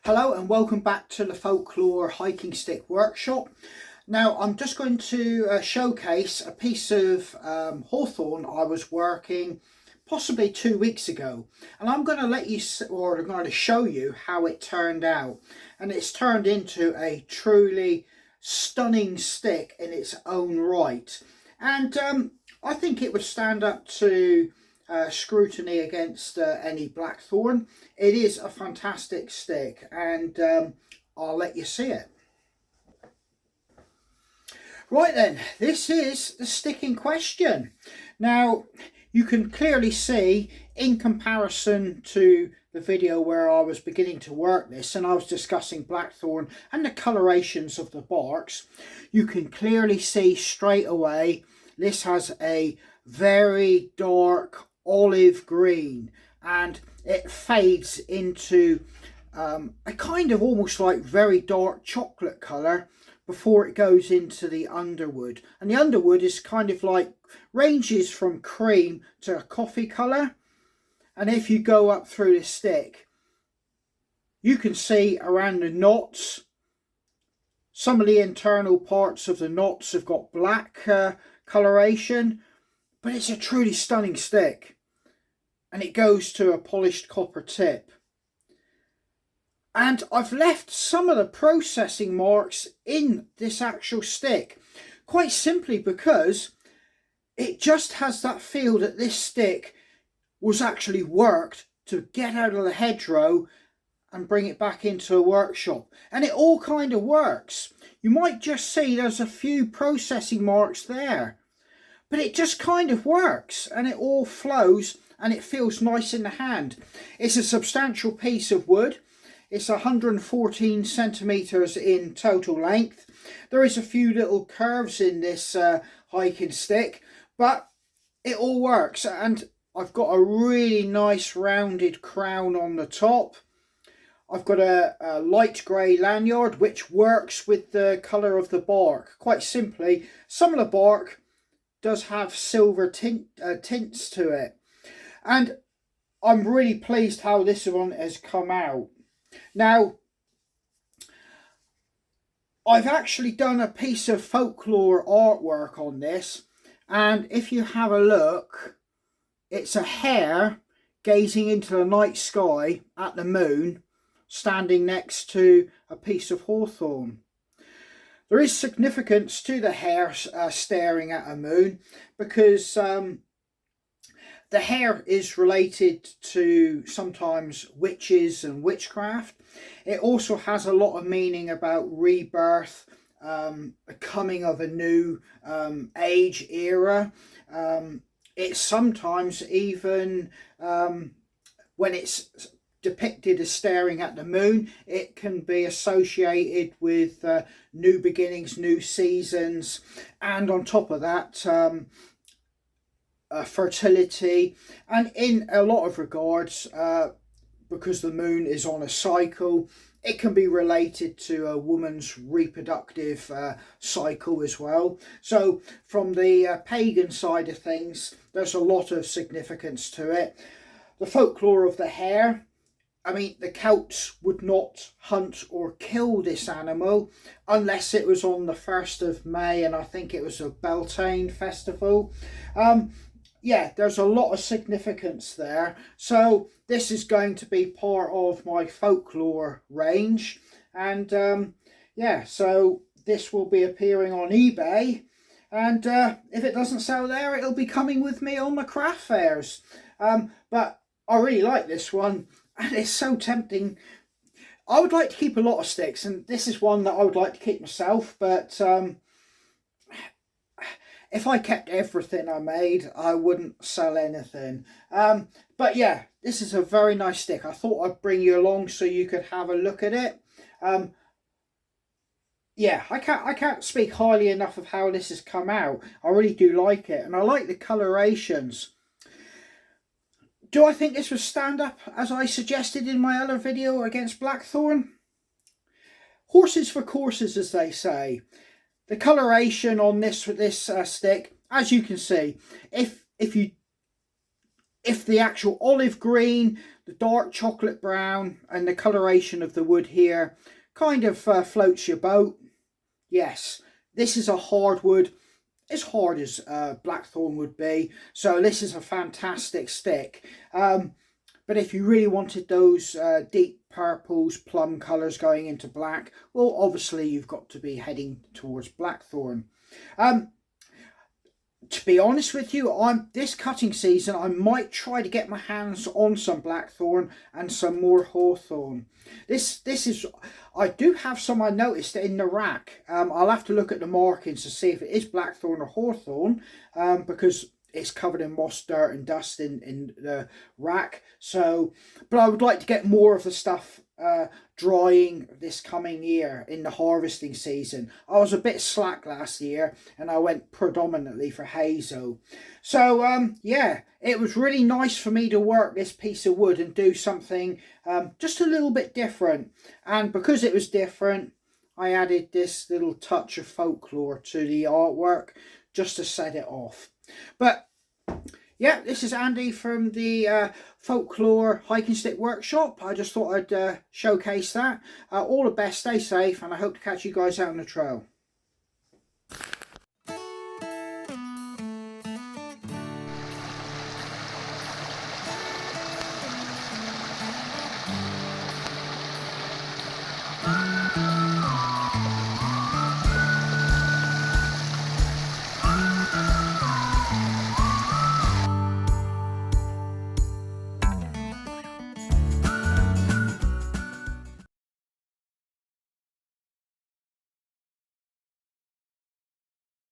Hello and welcome back to the Folklore Hiking Stick workshop. Now I'm just going to showcase a piece of hawthorn I was working possibly 2 weeks ago, and I'm going to I'm going to show you how it turned out, and it's turned into a truly stunning stick in its own right, and I think it would stand up to scrutiny against any blackthorn. It is a fantastic stick, and I'll let you see it. Right then, this is the stick in question. Now you can clearly see, in comparison to the video where I was beginning to work this and I was discussing blackthorn and the colorations of the barks, you can clearly see straight away this has a very dark olive green, and it fades into a kind of almost like very dark chocolate colour before it goes into the underwood. And the underwood is kind of like ranges from cream to a coffee colour. And if you go up through the stick, you can see around the knots, some of the internal parts of the knots have got black coloration, but it's a truly stunning stick. And it goes to a polished copper tip. And I've left some of the processing marks in this actual stick, quite simply because it just has that feel that this stick was actually worked to get out of the hedgerow and bring it back into a workshop. And it all kind of works. You might just see there's a few processing marks there, but it just kind of works, and it all flows and it feels nice in the hand. It's a substantial piece of wood. It's 114 centimeters in total length. There is a few little curves in this hiking stick, but it all works. And I've got a really nice rounded crown on the top. I've got a light grey lanyard which works with the colour of the bark. Quite simply, some of the bark does have silver tints to it. And I'm really pleased how this one has come out. Now, I've actually done a piece of folklore artwork on this, and if you have a look, it's a hare gazing into the night sky at the moon, standing next to a piece of hawthorn. There is significance to the hare staring at a moon, because the hare is related to sometimes witches and witchcraft. It also has a lot of meaning about rebirth, the coming of a new age era. It's sometimes even, when it's depicted as staring at the moon, it can be associated with new beginnings, new seasons, and on top of that, fertility. And in a lot of regards, because the moon is on a cycle, it can be related to a woman's reproductive cycle as well. So from the pagan side of things, there's a lot of significance to it. The folklore of the hare, I mean, the Celts would not hunt or kill this animal unless it was on the 1st of May, and I think it was a Beltane festival. Yeah, there's a lot of significance there. So this is going to be part of my folklore range. And yeah, so this will be appearing on eBay. And if it doesn't sell there, it'll be coming with me on my craft fairs. But I really like this one, and it's so tempting. I would like to keep a lot of sticks, and this is one that I would like to keep myself, but if I kept everything I made, I wouldn't sell anything. But yeah, this is a very nice stick. I thought I'd bring you along so you could have a look at it. Yeah, I can't speak highly enough of how this has come out. I really do like it, and I like the colorations. Do I think this would stand up, as I suggested in my other video, against blackthorn? Horses for courses, as they say. The coloration on this stick, as you can see, if if the actual olive green, the dark chocolate brown and the coloration of the wood here kind of floats your boat, yes, this is a hardwood, as hard as blackthorn would be, so this is a fantastic stick. But if you really wanted those deep purples, plum colours going into black, well, obviously you've got to be heading towards blackthorn. To be honest with you, this cutting season I might try to get my hands on some blackthorn and some more hawthorn. This is, I do have some I noticed in the rack. I'll have to look at the markings to see if it is blackthorn or hawthorn, because it's covered in moss, dirt and dust in the rack. So, but I would like to get more of the stuff drying this coming year in the harvesting season. I was a bit slack last year and I went predominantly for hazel. So yeah, it was really nice for me to work this piece of wood and do something just a little bit different. And because it was different, I added this little touch of folklore to the artwork just to set it off. But yeah, this is Andy from the Folklore Hiking Stick Workshop. I just thought I'd showcase that. All the best, stay safe, and I hope to catch you guys out on the trail.